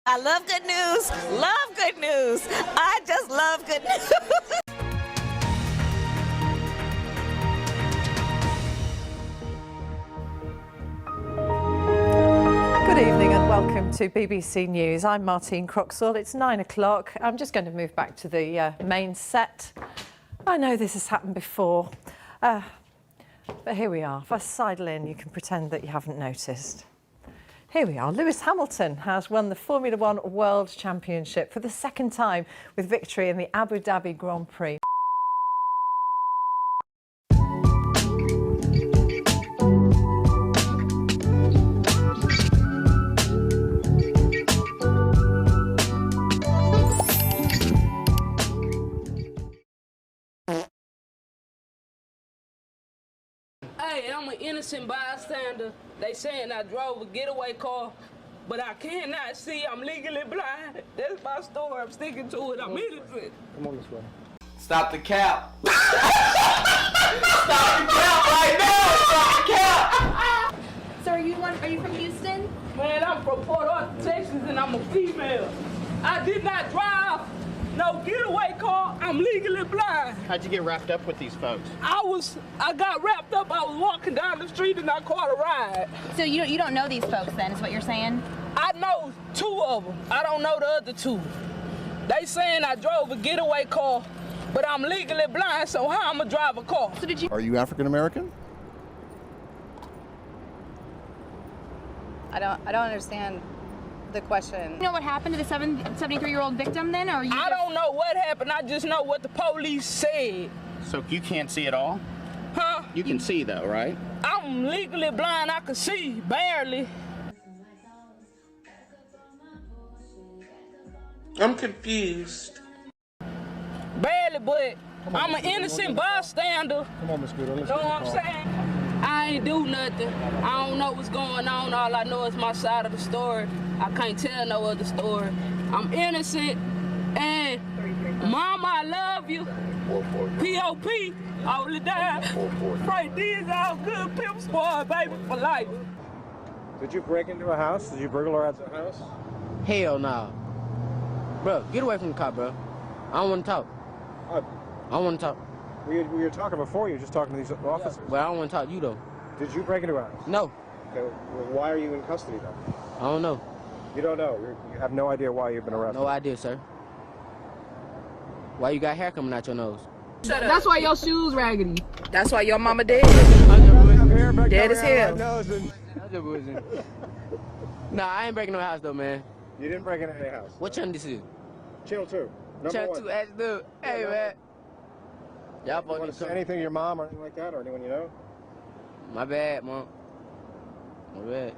I love good news. Love good news. I just love good news. Good evening and welcome to BBC News. I'm Martine Croxall. It's 9 o'clock. I'm just going to move back to the main set. I know this has happened before, but here we are. If I sidle in, you can pretend that you haven't noticed. Here we are. Lewis Hamilton has won the Formula One World Championship for the second time with victory in the Abu Dhabi Grand Prix. Hey, I'm an innocent bystander. They saying I drove a getaway car, but I cannot see. I'm legally blind. That's my story. I'm sticking to it. I'm innocent. Come on this way. Stop the cap. Stop the cap right now. Stop the cap. So are you from Houston? Man, I'm from Port Arthur, Texas, and I'm a female. I did not drive no getaway car. I'm legally blind. How'd you get wrapped up with these folks? I got wrapped up. I was walking down the street and I caught a ride. So you don't know these folks then, is what you're saying? I know two of them. I don't know the other two. They saying I drove a getaway car, but I'm legally blind, so how I'm gonna drive a car? So did you? Are you African American? I don't understand the question. You know what happened to the 73-year-old victim then, or I don't know what happened. I just know what the police said. So you can't see at all? Huh? You can see though, right? I'm legally blind. I can see barely. I'm confused. Barely, but I'm an innocent bystander. Come on, Miss Gooder. You know what I'm saying? I ain't do nothing. I don't know what's going on. All I know is my side of the story. I can't tell no other story. I'm innocent, and Mama, I love you. P.O.P. all the time. Right, these all good pimp squad, baby, for life. Did you break into a house? Did you burglarize a house? Hell no. Bro, get away from the car, bro. I don't want to talk. I don't want to talk. We were talking before. You were just talking to these officers. But I don't want to talk to you, though. Did you break into a house? No. Okay, well, why are you in custody, then? I don't know. You don't know? You have no idea why you've been arrested? No idea, sir. Why you got hair coming out your nose? That's why your shoes raggedy. That's why your mama dead. Dead as hell. Nah, I ain't breaking no house, though, man. You didn't break into any house? What channel this is? Channel 2. Number Channel 1. 2, ask dude. Hey, man. Y'all You want to say anything to your mom or anything like that, or anyone you know? My bad, Mom. My bad.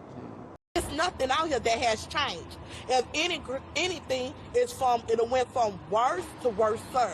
There's nothing out here that has changed. If anything, it went from worse to worse, sir.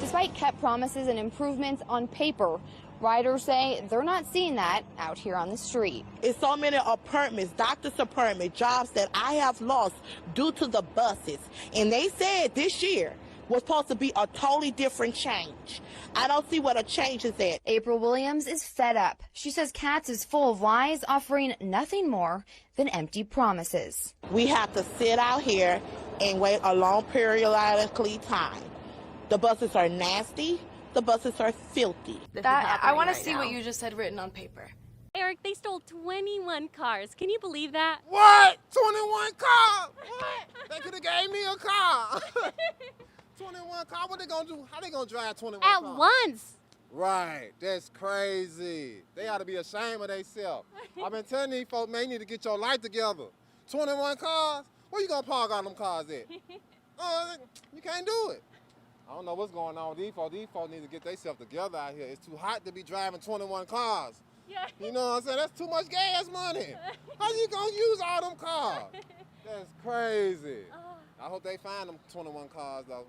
Despite kept promises and improvements on paper, riders say they're not seeing that out here on the street. It's so many apartments, doctor's apartments, jobs that I have lost due to the buses. And they said this year was supposed to be a totally different change. I don't see what a change is at. April Williams is fed up. She says Katz is full of lies, offering nothing more than empty promises. We have to sit out here and wait a long periodically time. The buses are nasty. The buses are filthy. I want to see what you just had written on paper. Eric, they stole 21 cars. Can you believe that? What? 21 cars? What? They could have gave me a car. 21 cars? What they gonna do? How they gonna drive 21 cars? At once. Right. That's crazy. They ought to be ashamed of themselves. I've been telling these folks, man, you need to get your life together. 21 cars? Where you gonna park all them cars at? You can't do it. I don't know what's going on with these folks. These folks need to get themselves together out here. It's too hot to be driving 21 cars. Yeah. You know what I'm saying? That's too much gas money. How you gonna use all them cars? That's crazy. I hope they find them 21 cars, though.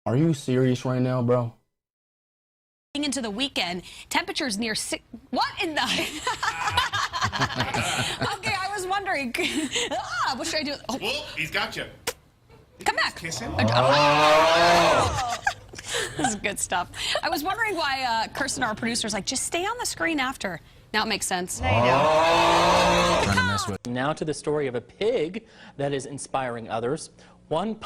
Are you serious right now, bro? Into the weekend, temperatures near what in the? Okay, I was wondering. What should I do? Oh. Well, he's got you. Come back. Kiss him. Oh. This is good stuff. I was wondering why Kirsten, our producer, is like, just stay on the screen after. Now it makes sense. Now to the story of a pig that is inspiring others. One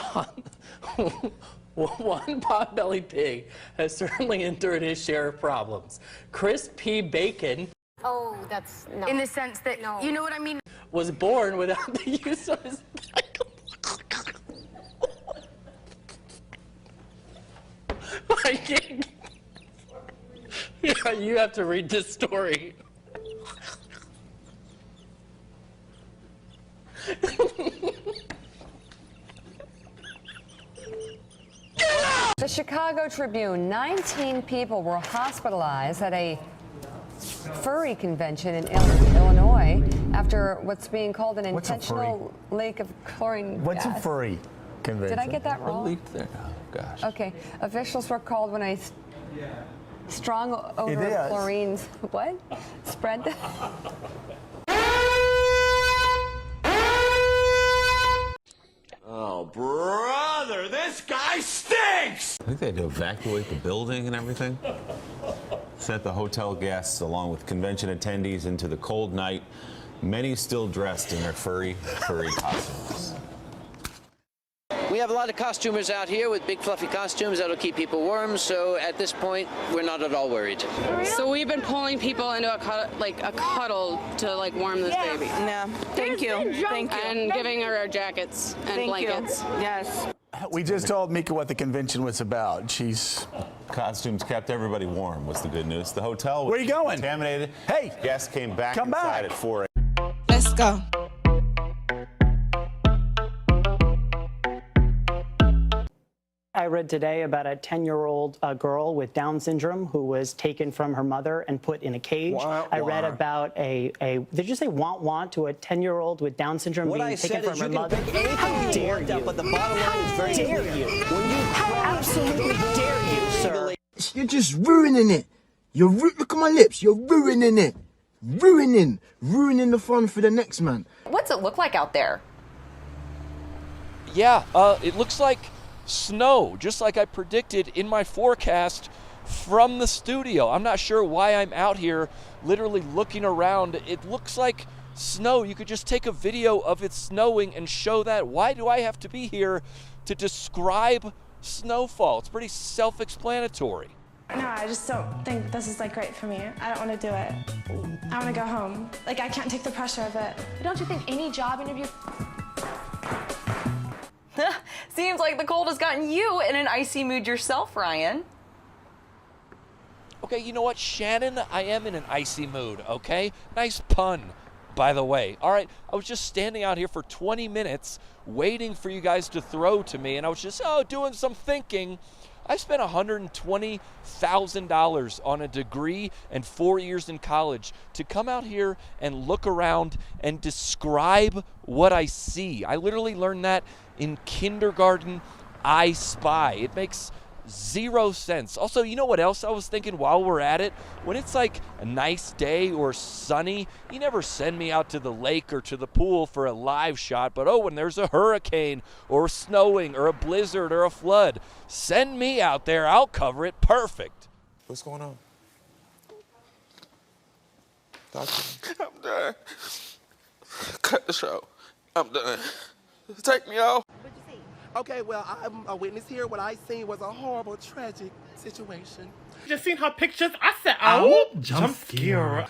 pot-bellied pig has certainly endured his share of problems. Chris P. Bacon. Oh, that's no. In the sense that, you know what I mean? Was born without the use of his I can't. Yeah, you have to read this story. The Chicago Tribune, 19 people were hospitalized at a furry convention in Illinois after what's being called an intentional leak of chlorine What's gas. a furry convention? Did I get that wrong? Leak there. Oh, gosh. Okay. Officials were called when a strong odor of chlorine spread. Oh, brother, this guy stinks! I think they had to evacuate the building and everything. Sent the hotel guests along with convention attendees into the cold night, many still dressed in their furry costumes. We have a lot of costumers out here with big fluffy costumes that'll keep people warm, so at this point, we're not at all worried. So we've been pulling people into a cuddle to warm this baby. No, thank you. And giving her our jackets and blankets. Yes. We just told Mika what the convention was about. Costumes kept everybody warm was the good news. The hotel was Where you going? Contaminated. Hey! Guests came back Come inside back. at 4 a.m. Let's go. I read today about a 10-year-old girl with Down syndrome who was taken from her mother and put in a cage. I read about did you say want to a 10-year-old with Down syndrome being taken from her mother? How dare you? But the bottom line is very clear. How absolutely dare you, sir? You're just ruining it. Look at my lips. You're ruining it. Ruining the fun for the next man. What's it look like out there? Yeah, it looks like snow, just like I predicted in my forecast from the studio. I'm not sure why I'm out here literally looking around. It looks like snow. You could just take a video of it snowing and show that. Why do I have to be here to describe snowfall? It's pretty self-explanatory. No, I just don't think this is great for me. I don't want to do it. I want to go home. I can't take the pressure of it. Don't you think any job interview... Seems like the cold has gotten you in an icy mood yourself, Ryan. Okay, you know what, Shannon? I am in an icy mood, okay? Nice pun, by the way. All right, I was just standing out here for 20 minutes waiting for you guys to throw to me, and I was just, doing some thinking. I spent $120,000 on a degree and 4 years in college to come out here and look around and describe what I see. I literally learned that in kindergarten. I Spy. It makes zero sense. Also, you know what else I was thinking while we're at it? When it's a nice day or sunny, you never send me out to the lake or to the pool for a live shot, but when there's a hurricane or snowing or a blizzard or a flood, send me out there. I'll cover it perfect. What's going on? Doctor. I'm done. Cut the show. I'm done. Take me off. Okay, well, I'm a witness here. What I seen was a horrible, tragic situation. Just seen her pictures. I said, oh, jump scare.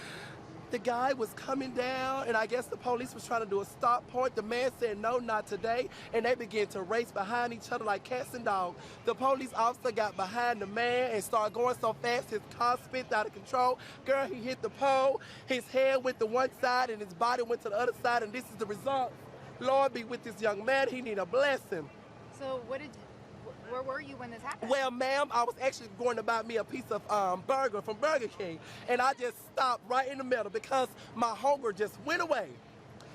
The guy was coming down, and I guess the police was trying to do a stop point. The man said, no, not today, and they began to race behind each other like cats and dogs. The police officer got behind the man and started going so fast his car spit out of control. Girl, he hit the pole. His head went to one side, and his body went to the other side, and this is the result. Lord be with this young man. He need a blessing. So where were you when this happened? Well, ma'am, I was actually going to buy me a piece of burger from Burger King, and I just stopped right in the middle because my hunger just went away.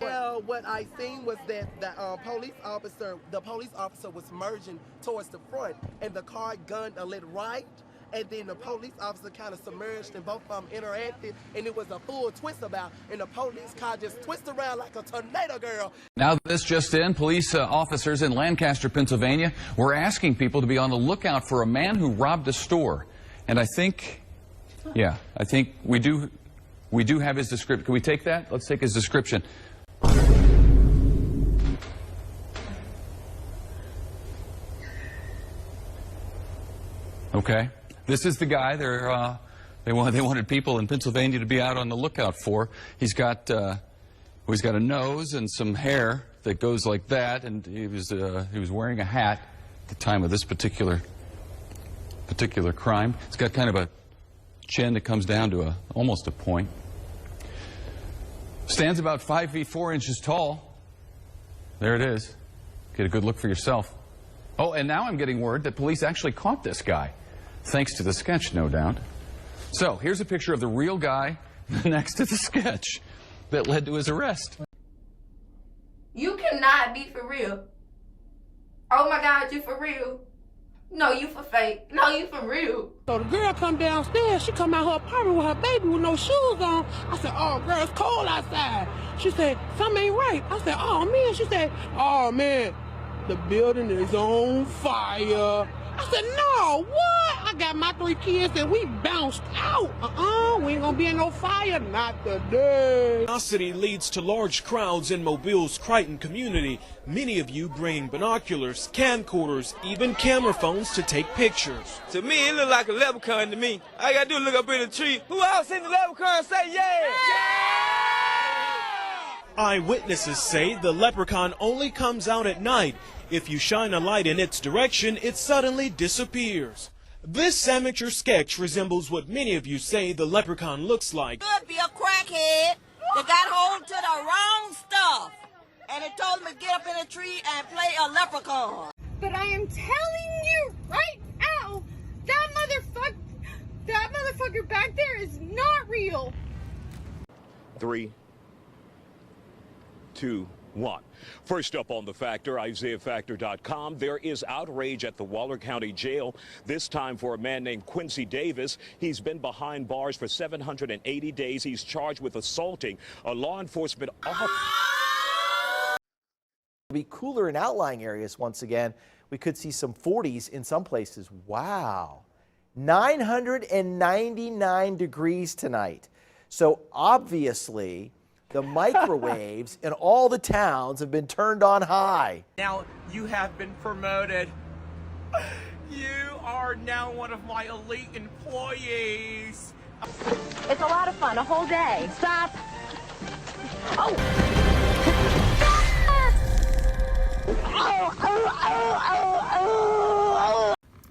Well, what I seen was that the police officer was merging towards the front, and the car gunned a little right, and then the police officer kind of submerged, and both of them interacted, and it was a full twist about, and the police car just twisted around like a tornado, girl. Now, this just in, police officers in Lancaster, Pennsylvania, were asking people to be on the lookout for a man who robbed a store. And I think we do We do have his description. Can we take that? Let's take his description. Okay. This is the guy they wanted people in Pennsylvania to be out on the lookout for. He's got a nose and some hair that goes like that, and he was wearing a hat at the time of this particular crime. He's got kind of a chin that comes down to almost a point. Stands about 5 feet 4 inches tall. There it is. Get a good look for yourself. Oh, and now I'm getting word that police actually caught this guy, thanks to the sketch, no doubt. So here's a picture of the real guy next to the sketch that led to his arrest. You cannot be for real. Oh my God, you for real? No, you for fake. No, you for real. So the girl come downstairs. She come out her apartment with her baby with no shoes on. I said, oh, girl, it's cold outside. She said, something ain't right. I said, oh, man. She said, oh, man, the building is on fire. I said, no, what? I got my 3 kids and we bounced out. We ain't gonna be in no fire, not today. Curiosity leads to large crowds in Mobile's Crichton community. Many of you bringing binoculars, camcorders, even camera phones to take pictures. To me, it look like a leprechaun to me. All I gotta do is look up in the tree. Who else seen the leprechaun say yeah? Eyewitnesses say the leprechaun only comes out at night. If you shine a light in its direction, it suddenly disappears. This amateur sketch resembles what many of you say the leprechaun looks like. Could be a crackhead that got hold to the wrong stuff, and it told him to get up in a tree and play a leprechaun. But I am telling you right now, that motherfucker back there is not real. 3, 2, 1. First up on The Factor, IsaiahFactor.com. There is outrage at the Waller County Jail, this time for a man named Quincy Davis. He's been behind bars for 780 days. He's charged with assaulting a law enforcement officer. Be cooler in outlying areas once again. We could see some 40s in some places. Wow. 999 degrees tonight. So obviously, the microwaves in all the towns have been turned on high. Now you have been promoted. You are now one of my elite employees. It's a lot of fun, a whole day. Stop. Oh.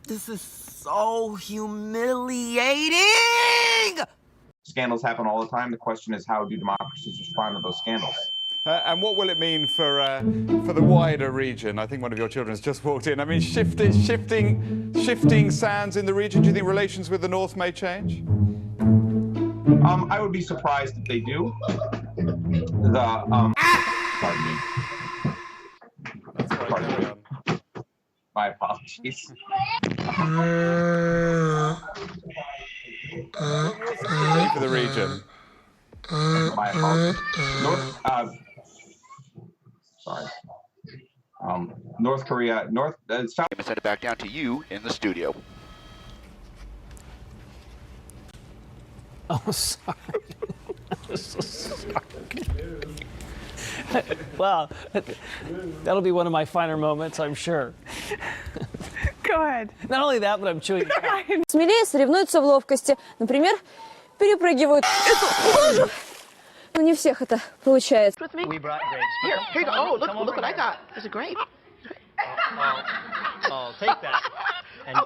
This is so humiliating. Scandals happen all the time. The question is, how do democracies respond to those scandals? And what will it mean for the wider region? I think one of your children has just walked in. I mean, shifting sands in the region. Do you think relations with the North may change? I would be surprised if they do. Pardon me. Pardon me. My apologies. For the region. My apologies. North Korea, South. I'm send it back down to you in the studio. Oh, sorry. I'm so sorry. Well, that'll be one of my finer moments, I'm sure. Go ahead. Not only that, but I'm chewing. Смелее соревнуются в ловкости. Например, перепрыгивают эту лужу. Но не всех это получается. We brought grapes. Here you go. Oh, look what I got. There's a grape. I'll take that. And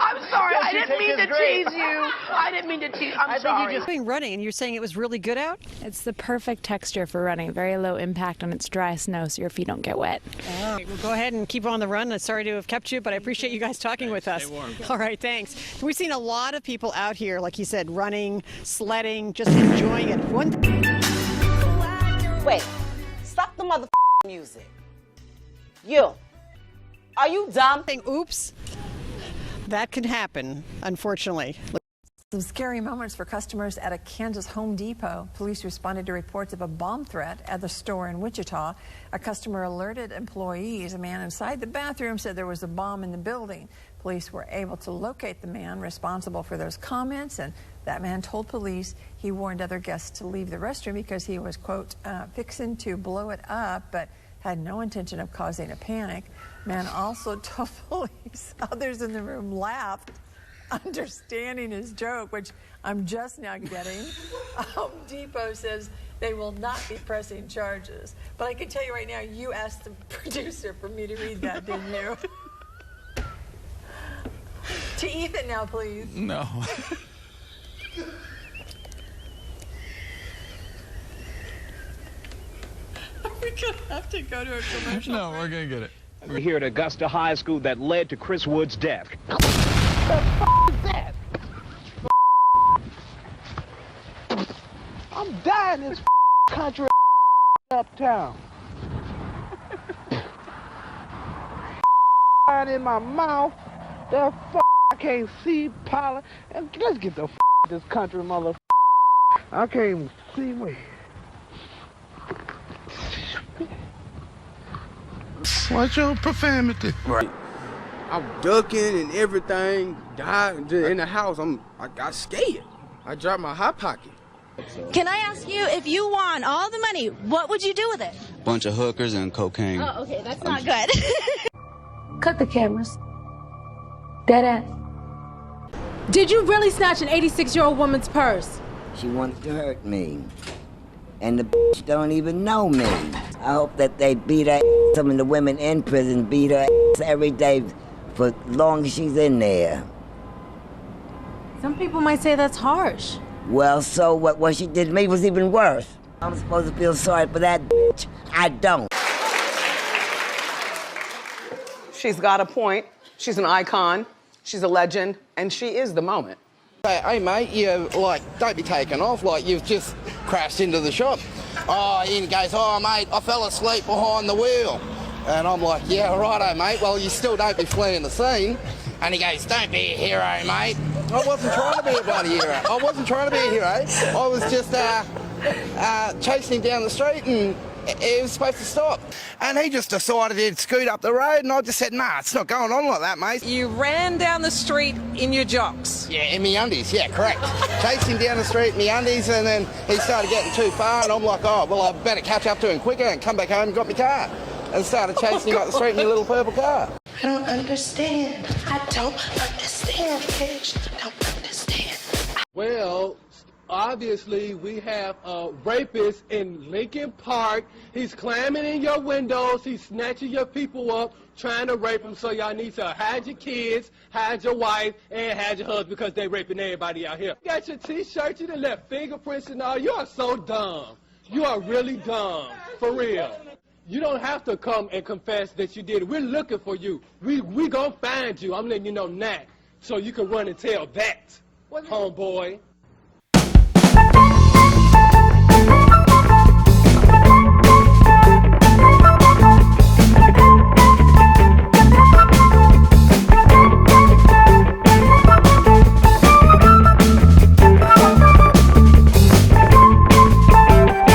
I'm sorry. I didn't mean to tease you. I didn't mean to tease. I'm sorry. You're doing running, and you're saying it was really good out? It's the perfect texture for running. Very low impact on its dry snow, so your feet don't get wet. All right, well, go ahead and keep on the run. I'm sorry to have kept you, but I appreciate you guys talking with us. Stay warm. All right, thanks. We've seen a lot of people out here, like you said, running, sledding, just enjoying it. Wait, stop the motherfucking music. You, are you dumb? Oops. That can happen, unfortunately. Some scary moments for customers at a Kansas Home Depot. Police responded to reports of a bomb threat at the store in Wichita. A customer alerted employees. A man inside the bathroom said there was a bomb in the building. Police were able to locate the man responsible for those comments, and that man told police he warned other guests to leave the restroom because he was, quote, fixing to blow it up, but had no intention of causing a panic. Man also told police others in the room laughed, understanding his joke, which I'm just now getting. Home Depot says they will not be pressing charges. But I can tell you right now, you asked the producer for me to read that, didn't you? To Ethan now, please. No. Are we going to have to go to a commercial? No, we're going to get it. We're here at Augusta High School that led to Chris Wood's death. I'm dying in this country uptown. In my mouth, the I can't see pollen. And let's get the this country, mother. I can't even see me. What's your profanity? Right. I'm ducking and everything. Died in the house. I got scared. I dropped my hot pocket. Can I ask you, if you won all the money, what would you do with it? Bunch of hookers and cocaine. Oh, okay, that's not good. Cut the cameras. Dead ass. Did you really snatch an 86-year-old woman's purse? She wants to hurt me. And the bitch don't even know me. I hope that they beat her ass. Some of the women in prison beat her ass every day for as long as she's in there. Some people might say that's harsh. Well, so what she did to me was even worse. I'm supposed to feel sorry for that bitch. I don't. She's got a point. She's an icon. She's a legend. And she is the moment. Hey, mate, don't be taken off like you've just crashed into the shop. Oh, Ian goes, oh, mate, I fell asleep behind the wheel. And I'm like, yeah, righto, mate. Well, you still don't be fleeing the scene. And he goes, don't be a hero, mate. I wasn't trying to be a bloody hero. I wasn't trying to be a hero. I was just chasing him down the street and he was supposed to stop. And he just decided he'd scoot up the road and I just said, nah, it's not going on like that, mate. You ran down the street in your jocks? Yeah, in me undies, yeah, correct. Chased him down the street in me undies and then he started getting too far and I'm like, oh, well, I better catch up to him quicker and come back home and got my car. And started chasing him up the street in my little purple car. I don't understand. I don't understand, bitch. I don't understand. Well, obviously, we have a rapist in Lincoln Park. He's climbing in your windows. He's snatching your people up, trying to rape them. So y'all need to hide your kids, hide your wife, and hide your husband because they raping everybody out here. You got your T-shirt. You done left fingerprints and all. You are so dumb. You are really dumb. For real. You don't have to come and confess that you did it. We're looking for you. We gonna find you. I'm letting you know now. So you can run and tell that, homeboy.